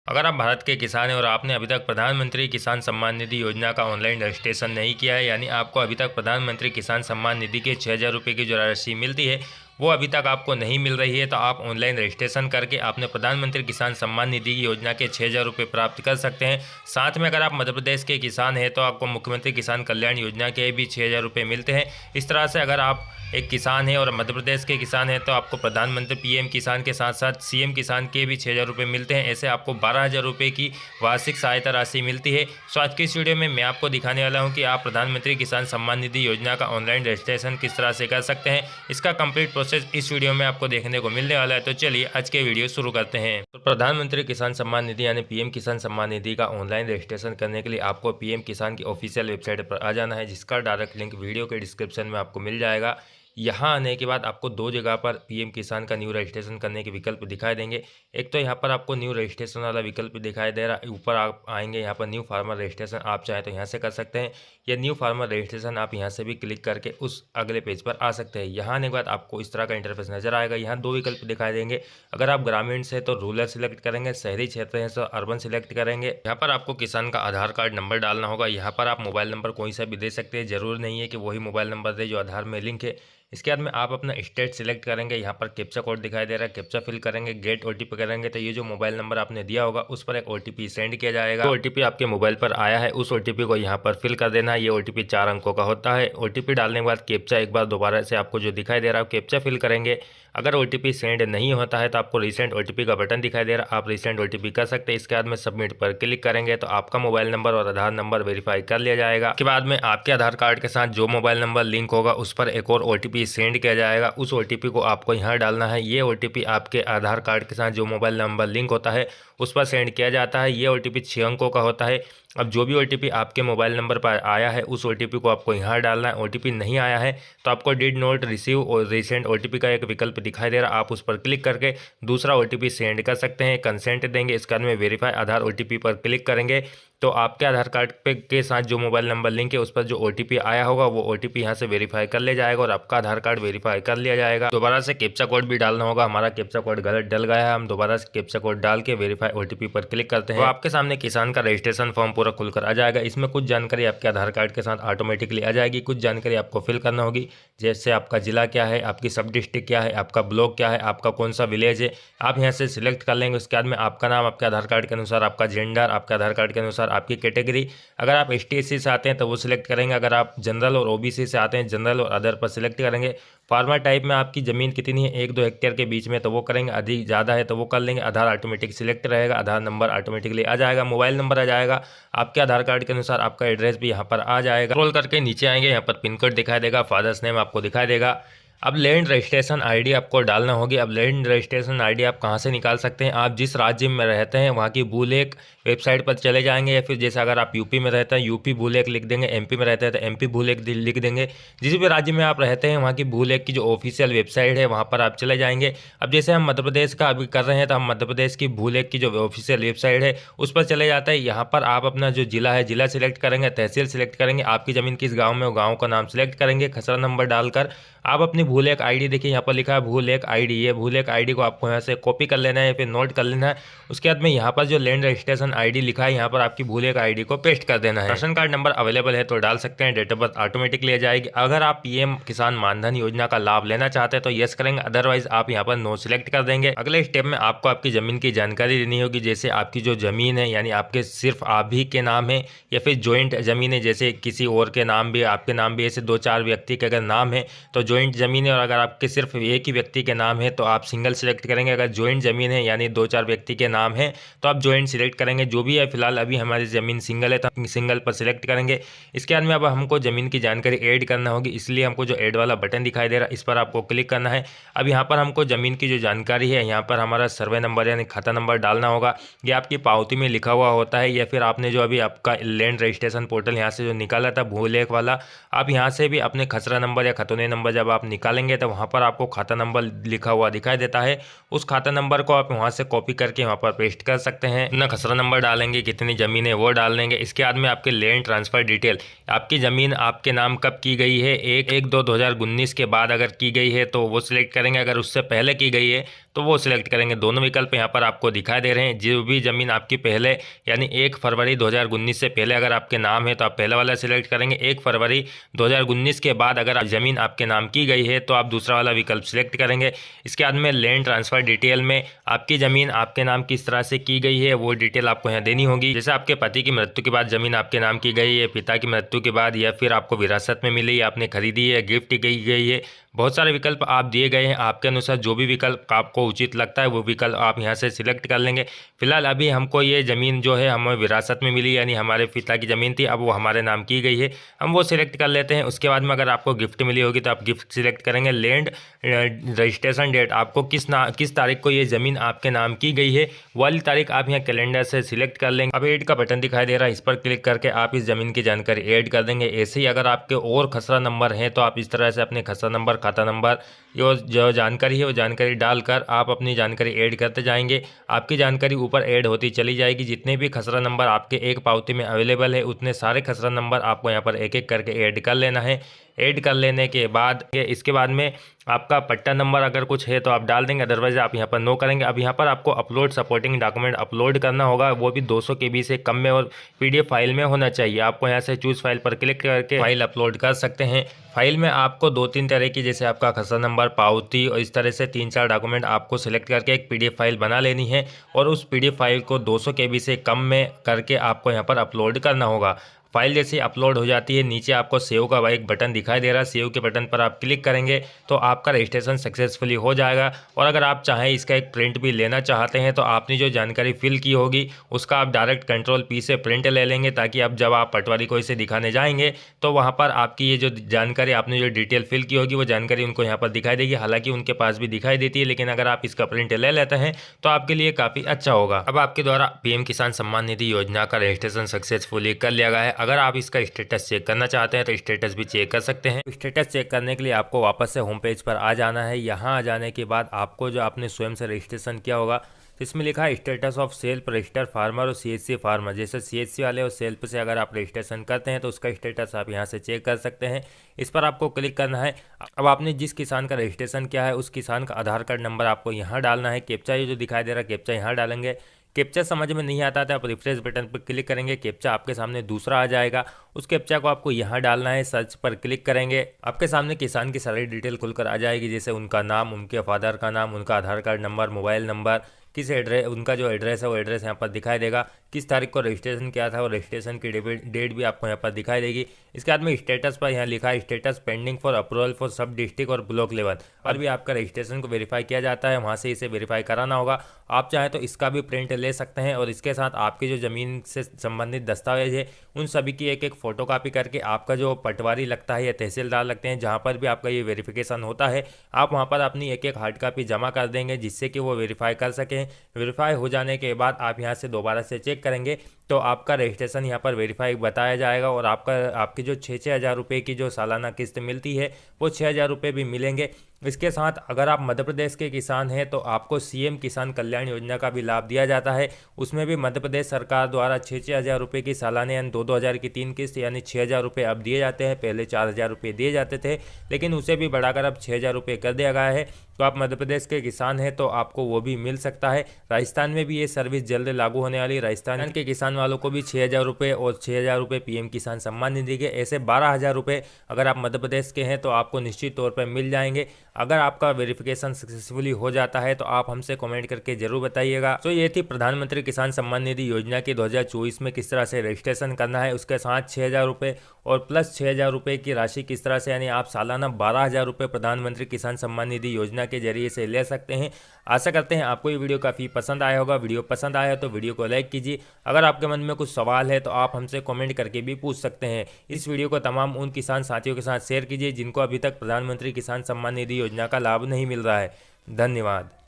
अगर आप भारत के किसान हैं और आपने अभी तक प्रधानमंत्री किसान सम्मान निधि योजना का ऑनलाइन रजिस्ट्रेशन नहीं किया है, यानी आपको अभी तक प्रधानमंत्री किसान सम्मान निधि के 6,000 रुपये की जो राशि मिलती है वो अभी तक आपको नहीं मिल रही है, तो आप ऑनलाइन रजिस्ट्रेशन करके आपने प्रधानमंत्री किसान सम्मान निधि योजना के 6,000 रुपये प्राप्त कर सकते हैं। साथ में अगर आप मध्य प्रदेश के किसान हैं तो आपको मुख्यमंत्री किसान कल्याण योजना के भी 6,000 रुपये मिलते हैं। इस तरह से अगर आप एक किसान है और मध्य प्रदेश के किसान हैं तो आपको प्रधानमंत्री पीएम किसान के साथ साथ सीएम किसान के भी 6,000 रुपये मिलते हैं। ऐसे आपको 12,000 रुपये की वार्षिक सहायता राशि मिलती है। सो आज की इस वीडियो में मैं आपको दिखाने वाला हूं कि आप प्रधानमंत्री किसान सम्मान निधि योजना का ऑनलाइन रजिस्ट्रेशन किस तरह से कर सकते हैं। इसका कंप्लीट प्रोसेस इस वीडियो में आपको देखने को मिलने वाला है। तो चलिए आज के वीडियो शुरू करते हैं। तो प्रधानमंत्री किसान सम्मान निधि यानी पीएम किसान सम्मान निधि का ऑनलाइन रजिस्ट्रेशन करने के लिए आपको पीएम किसान की ऑफिशियल वेबसाइट पर आ जाना है, जिसका डायरेक्ट लिंक वीडियो के डिस्क्रिप्शन में आपको मिल जाएगा। यहाँ आने के बाद आपको दो जगह पर पीएम किसान का न्यू रजिस्ट्रेशन करने के विकल्प दिखाई देंगे। एक तो यहाँ पर आपको न्यू रजिस्ट्रेशन वाला विकल्प दिखाई दे रहा है, ऊपर आप आएंगे यहाँ पर न्यू फार्मर रजिस्ट्रेशन, आप चाहें तो यहाँ से कर सकते हैं, या न्यू फार्मर रजिस्ट्रेशन आप यहाँ से भी क्लिक करके उस अगले पेज पर आ सकते हैं। यहाँ आने के बाद आपको इस तरह का इंटरफेस नजर आएगा। यहाँ दो विकल्प दिखाई देंगे। अगर आप ग्रामीण से तो रूरल सिलेक्ट करेंगे, शहरी क्षेत्र है तो अर्बन सिलेक्ट करेंगे। यहाँ पर आपको किसान का आधार कार्ड नंबर डालना होगा। यहाँ पर आप मोबाइल नंबर कोई सा भी दे सकते हैं, जरूर नहीं है कि वही मोबाइल नंबर दे जो आधार में लिंक है। इसके बाद में आप अपना स्टेट सिलेक्ट करेंगे। यहाँ पर कैप्चा कोड दिखाई दे रहा है, कैप्चा फिल करेंगे, गेट ओटीपी करेंगे तो ये जो मोबाइल नंबर आपने दिया होगा उस पर एक ओटीपी सेंड किया जाएगा। ओटीपी आपके मोबाइल पर आया है, उस ओटीपी को यहाँ पर फिल कर देना है। ये ओटीपी 4 अंकों का होता है। ओटीपी डालने के बाद कैप्चा एक बार दोबारा से आपको जो दिखाई दे रहा है कैप्चा फिल करेंगे। अगर ओटीपी सेंड नहीं होता है तो आपको रिसेंट ओटीपी का बटन दिखाई दे रहा है, आप रिसेंट ओटीपी कर सकते हैं। इसके बाद में सबमिट पर क्लिक करेंगे तो आपका मोबाइल नंबर और आधार नंबर वेरीफाई कर लिया जाएगा। इसके बाद में आपके आधार कार्ड के साथ जो मोबाइल नंबर लिंक होगा उस पर एक और ओटीपी सेंड किया जाएगा। उस ओटीपी को आपको यहाँ डालना है। ये ओटीपी आपके आधार कार्ड के साथ जो मोबाइल नंबर लिंक होता है उस पर सेंड किया जाता है। ये ओटीपी 6 अंकों का होता है। अब जो भी ओटीपी आपके मोबाइल नंबर पर आया है उस ओटीपी को आपको यहाँ डालना है। ओटीपी नहीं आया है तो आपको डिड नॉट रिसीव और रिसेंट ओटीपी का एक विकल्प दिखाई दे रहा है, आप उस पर क्लिक करके दूसरा ओटीपी सेंड कर सकते हैं, कंसेंट देंगे। इसके बाद में वेरीफाई आधार ओटीपी पर क्लिक करेंगे तो आपके आधार कार्ड पे के साथ जो मोबाइल नंबर लिंक है उस पर जो ओटीपी आया होगा वो ओटीपी यहाँ से वेरीफाई कर लिया जाएगा और आपका आधार कार्ड वेरीफाई कर लिया जाएगा। दोबारा से कैप्चा कोड भी डालना होगा। हमारा कैप्चा कोड गलत डल गया है, हम दोबारा से कैप्चा कोड डाल के वेरीफाई ओटीपी पर क्लिक करते हैं तो आपके सामने किसान का रजिस्ट्रेशन फॉर्म पूरा खुलकर आ जाएगा। इसमें कुछ जानकारी आपके आधार कार्ड के साथ ऑटोमेटिकली आ जाएगी, कुछ जानकारी आपको फिल करना होगी, जैसे आपका जिला क्या है, आपकी सब डिस्ट्रिक्ट क्या है, आपका ब्लॉक क्या है, आपका कौन सा विलेज है, आप यहाँ से सिलेक्ट कर लेंगे। उसके बाद में आपका नाम आपके आधार कार्ड के अनुसार, आपका जेंडर आपके आधार कार्ड के अनुसार, आपकी कैटेगरी, अगर आप ST SC से आते हैं तो वो सिलेक्ट करेंगे, अगर आप जनरल और OBC से आते हैं जनरल और अदर पर सिलेक्ट करेंगे। फार्मर टाइप में आपकी ज़मीन कितनी है, 1-2 हेक्टेयर के बीच में तो वो करेंगे, अधिक ज़्यादा है तो वो कर लेंगे। आधार ऑटोमेटिक सिलेक्ट रहेगा, आधार नंबर ऑटोमेटिकली आ जाएगा, मोबाइल नंबर आ जाएगा, आपके आधार कार्ड के अनुसार आपका एड्रेस भी यहाँ पर आ जाएगा। स्क्रॉल करके नीचे आएंगे, यहाँ पर पिन कोड दिखाई देगा, फादर्स नेम आपको दिखाई देगा। अब लैंड रजिस्ट्रेशन आईडी आपको डालना होगी। अब लैंड रजिस्ट्रेशन आईडी आप कहाँ से निकाल सकते हैं, आप जिस राज्य में रहते हैं वहाँ की भूलेख वेबसाइट पर चले जाएंगे, या फिर जैसे अगर आप यूपी में रहते हैं यूपी भूलेख लिख देंगे, MP में रहते हैं तो MP भूलेख लिख देंगे। जिस भी राज्य में आप रहते हैं वहाँ की भूलेख की जो ऑफिशियल वेबसाइट है वहाँ पर आप चले जाएंगे। अब जैसे हम मध्य प्रदेश का अभी कर रहे हैं तो हम मध्य प्रदेश की भूलेख की जो ऑफिशियल वेबसाइट है उस पर चले जाते हैं। यहाँ पर आप अपना जो जिला है जिला सिलेक्ट करेंगे, तहसील सिलेक्ट करेंगे, आपकी ज़मीन किस गाँव में, वो गाँव का नाम सिलेक्ट करेंगे, खसरा नंबर डालकर आप अपनी भूलेख आईडी, देखिए यहाँ पर लिखा है भूलेख आईडी, ये भूलेख आईडी को आपको यहाँ से कॉपी कर लेना है या फिर नोट कर लेना है। उसके बाद में यहाँ पर जो लैंड रजिस्ट्रेशन आईडी लिखा है यहाँ पर आपकी भूलेख आईडी को पेस्ट कर देना है। राशन कार्ड नंबर अवेलेबल है तो डाल सकते हैं, डेट ऑफ बर्थ ऑटोमेटिकली आ जाएगी। अगर आप पीएम किसान मानधन योजना का लाभ लेना चाहते हैं तो यस करेंगे, अदरवाइज आप यहाँ पर नो सिलेक्ट कर देंगे। अगले स्टेप में आपको आपकी जमीन की जानकारी देनी होगी, जैसे आपकी जो जमीन है यानी आपके सिर्फ आप ही के नाम है या फिर ज्वाइंट जमीन है, जैसे किसी और के नाम भी आपके नाम भी, ऐसे 2-4 व्यक्ति के अगर नाम है तो ज्वाइंट जमीन है, और अगर आपके सिर्फ एक ही व्यक्ति के नाम है तो आप सिंगल सिलेक्ट करेंगे। अगर ज्वाइंट जमीन है यानी 2-4 व्यक्ति के नाम है तो आप ज्वाइंट सिलेक्ट करेंगे। जो भी है फिलहाल अभी हमारी ज़मीन सिंगल है तो हम सिंगल पर सिलेक्ट करेंगे। इसके बाद में अब हमको ज़मीन की जानकारी ऐड करना होगी, इसलिए हमको जो ऐड वाला बटन दिखाई दे रहा है इस पर आपको क्लिक करना है। अब यहाँ पर हमको ज़मीन की जो जानकारी है यहाँ पर हमारा सर्वे नंबर यानी खाता नंबर डालना होगा। ये आपकी पावती में लिखा हुआ होता है, या फिर आपने जो अभी आपका लैंड रजिस्ट्रेशन पोर्टल यहाँ से जो निकाला था भूलेख वाला, आप यहाँ से भी अपने खसरा नंबर या खतौनी नंबर जब आप निकालेंगे तो वहाँ पर आपको खाता नंबर लिखा हुआ दिखाई देता है। उस खाता नंबर को आप वहाँ से कॉपी करके वहाँ पर पेस्ट कर सकते हैं। अपना खसरा नंबर डालेंगे, कितनी ज़मीन है वो डाल देंगे। इसके बाद में आपके लैंड ट्रांसफ़र डिटेल, आपकी ज़मीन आपके नाम कब की गई है, 1/1/2019 के बाद अगर की गई है तो वो सिलेक्ट करेंगे, अगर उससे पहले की गई है तो वो सिलेक्ट करेंगे। दोनों विकल्प यहाँ पर आपको दिखाई दे रहे हैं। जो भी ज़मीन आपकी पहले यानी 1 फरवरी 2019 से पहले अगर आपके नाम है तो आप पहले वाला सिलेक्ट करेंगे। 1 फरवरी 2019 के बाद अगर ज़मीन आपके नाम की गई है तो आप दूसरा वाला विकल्प सिलेक्ट करेंगे। इसके बाद में लैंड ट्रांसफ़र डिटेल में आपकी ज़मीन आपके नाम किस तरह से की गई है वो डिटेल आपको यहाँ देनी होगी। जैसे आपके पति की मृत्यु के बाद ज़मीन आपके नाम की गई है, पिता की मृत्यु के बाद, या फिर आपको विरासत में मिली, आपने खरीदी है, गिफ्ट की गई है। बहुत सारे विकल्प आप दिए गए हैं। आपके अनुसार जो भी विकल्प आपको उचित लगता है वो विकल्प आप यहाँ से सिलेक्ट कर लेंगे। फिलहाल अभी हमको ये ज़मीन जो है हमें विरासत में मिली, यानी हमारे पिता की ज़मीन थी, अब वो हमारे नाम की गई है, हम वो सिलेक्ट कर लेते हैं। उसके बाद में अगर आपको गिफ्ट मिली होगी तो आप गिफ्ट सिलेक्ट करेंगे। लैंड रजिस्ट्रेशन डेट, आपको किस तारीख को ये ज़मीन आपके नाम की गई है वाली तारीख आप यहाँ कैलेंडर से सिलेक्ट कर लेंगे। अब ऐड का बटन दिखाई दे रहा है, इस पर क्लिक करके आप इस ज़मीन की जानकारी ऐड कर देंगे। ऐसे ही अगर आपके और खसरा नंबर हैं तो आप इस तरह से अपने खसरा नंबर, खाता नंबर, जो जानकारी है वो जानकारी डालकर आप अपनी जानकारी ऐड करते जाएंगे। आपकी जानकारी ऊपर ऐड होती चली जाएगी। जितने भी खसरा नंबर आपके एक पावती में अवेलेबल है उतने सारे खसरा नंबर आपको यहाँ पर एक एक करके ऐड कर लेना है। ऐड कर लेने के बाद इसके बाद में आपका पट्टा नंबर अगर कुछ है तो आप डाल देंगे, अदरवाइज आप यहाँ पर नो करेंगे। अब यहाँ पर आपको अपलोड सपोर्टिंग डॉक्यूमेंट अपलोड करना होगा, वो भी 200 KB से कम में और PDF फाइल में होना चाहिए। आपको यहाँ से चूज फाइल पर क्लिक करके फाइल अपलोड कर सकते हैं। फाइल में आपको 2-3 तरह की, जैसे आपका खसरा नंबर, पावती और इस तरह से 3-4 डॉक्यूमेंट आपको सिलेक्ट करके एक PDF फाइल बना लेनी है और उस PDF फाइल को 200 KB से कम में करके आपको यहाँ पर अपलोड करना होगा। फाइल जैसे अपलोड हो जाती है नीचे आपको सेव का एक बटन दिखाई दे रहा है। सेव के बटन पर आप क्लिक करेंगे तो आपका रजिस्ट्रेशन सक्सेसफुली हो जाएगा। और अगर आप चाहें इसका एक प्रिंट भी लेना चाहते हैं तो आपने जो जानकारी फिल की होगी उसका आप डायरेक्ट Ctrl+P से प्रिंट ले लेंगे, ताकि अब जब आप पटवारी को इसे दिखाने जाएंगे तो वहाँ पर आपकी ये जो जानकारी, आपने जो डिटेल फिल की होगी वो जानकारी उनको यहाँ पर दिखाई देगी। हालांकि उनके पास भी दिखाई देती है, लेकिन अगर आप इसका प्रिंट ले लेते हैं तो आपके लिए काफ़ी अच्छा होगा। अब आपके द्वारा PM किसान सम्मान निधि योजना का रजिस्ट्रेशन सक्सेसफुली कर लिया गया है। अगर आप इसका स्टेटस चेक करना चाहते हैं तो स्टेटस भी चेक कर सकते हैं। स्टेटस चेक करने के लिए आपको वापस से होम पेज पर आ जाना है। यहाँ आ जाने के बाद आपको जो आपने स्वयं से रजिस्ट्रेशन किया होगा तो इसमें लिखा है status of self register farmer और CHC फार्मर। जैसे CHC वाले और सेल्फ से अगर आप रजिस्ट्रेशन करते हैं तो उसका स्टेटस आप यहाँ से चेक कर सकते हैं। इस पर आपको क्लिक करना है। अब आपने जिस किसान का रजिस्ट्रेशन किया है उस किसान का आधार कार्ड नंबर आपको यहाँ डालना है। कैप्चा ये जो दिखाई दे रहा है कैप्चा यहाँ डालेंगे। कैप्चा समझ में नहीं आता था आप रिफ्रेश बटन पर क्लिक करेंगे, कैप्चा आपके सामने दूसरा आ जाएगा। उस कैप्चा को आपको यहाँ डालना है। सर्च पर क्लिक करेंगे, आपके सामने किसान की सारी डिटेल खुलकर आ जाएगी, जैसे उनका नाम, उनके फादर का नाम, उनका आधार कार्ड नंबर, मोबाइल नंबर, किस एड्रेस, उनका जो एड्रेस है वो एड्रेस यहाँ पर दिखाई देगा। किस तारीख को रजिस्ट्रेशन किया था और रजिस्ट्रेशन की डेट भी आपको यहाँ पर दिखाई देगी। इसके बाद में स्टेटस पर यहाँ लिखा है status pending for approval for सब डिस्ट्रिक्ट और ब्लॉक लेवल, और भी आपका रजिस्ट्रेशन को वेरीफाई किया जाता है, वहाँ से इसे वेरीफाई कराना होगा। आप चाहें तो इसका भी प्रिंट ले सकते हैं और इसके साथ आपकी जो ज़मीन से संबंधित दस्तावेज है उन सभी की एक फ़ोटो कापी करके आपका जो पटवारी लगता है या तहसीलदार लगते हैं जहाँ पर भी आपका ये वेरिफिकेशन होता है, आप वहाँ पर अपनी एक हार्ड कापी जमा कर देंगे, जिससे कि वो वेरीफाई कर सकें। वेरीफाई हो जाने के बाद आप यहाँ से दोबारा से चेक करेंगे तो आपका रजिस्ट्रेशन यहाँ पर वेरीफाई बताया जाएगा और आपकी जो 6-6 हज़ार रुपये की जो सालाना किस्त मिलती है वो 6 हज़ार रुपये भी मिलेंगे। इसके साथ अगर आप मध्य प्रदेश के किसान हैं तो आपको CM किसान कल्याण योजना का भी लाभ दिया जाता है। उसमें भी मध्य प्रदेश सरकार द्वारा 6-6 हज़ार रुपये की सालाने यानी 2-2 हज़ार की 3 किस्त यानी 6 हज़ार रुपये अब दिए जाते हैं। पहले 4 हज़ार रुपये दिए जाते थे, लेकिन उसे भी बढ़ाकर अब 6 हज़ार रुपये कर दिया गया है। तो आप मध्य प्रदेश के किसान हैं तो आपको वो भी मिल सकता है। राजस्थान में भी ये सर्विस जल्द लागू होने वाली। राजस्थान के किसान वालों को भी 6 हज़ार रुपये और 6 हज़ार रुपये PM किसान सम्मान निधि के, ऐसे 12 हज़ार रुपये अगर आप मध्य प्रदेश के हैं तो आपको निश्चित तौर पर मिल जाएंगे। अगर आपका वेरिफिकेशन सक्सेसफुली हो जाता है तो आप हमसे कमेंट करके जरूर बताइएगा। तो ये थी प्रधानमंत्री किसान सम्मान निधि योजना की 2024 में किस तरह से रजिस्ट्रेशन करना है, उसके साथ 6 हज़ार रुपये और प्लस 6 हज़ार रुपये की राशि किस तरह से, यानी आप सालाना 12 हज़ार रुपये प्रधानमंत्री किसान सम्मान निधि योजना के जरिए से ले सकते हैं। आशा करते हैं आपको ये वीडियो काफ़ी पसंद आया होगा। वीडियो पसंद आया तो वीडियो को लाइक कीजिए। अगर आपके मन में कुछ सवाल है तो आप हमसे कमेंट करके भी पूछ सकते हैं। इस वीडियो को तमाम उन किसान साथियों के साथ शेयर कीजिए जिनको अभी तक प्रधानमंत्री किसान सम्मान निधि योजना का लाभ नहीं मिल रहा है। धन्यवाद।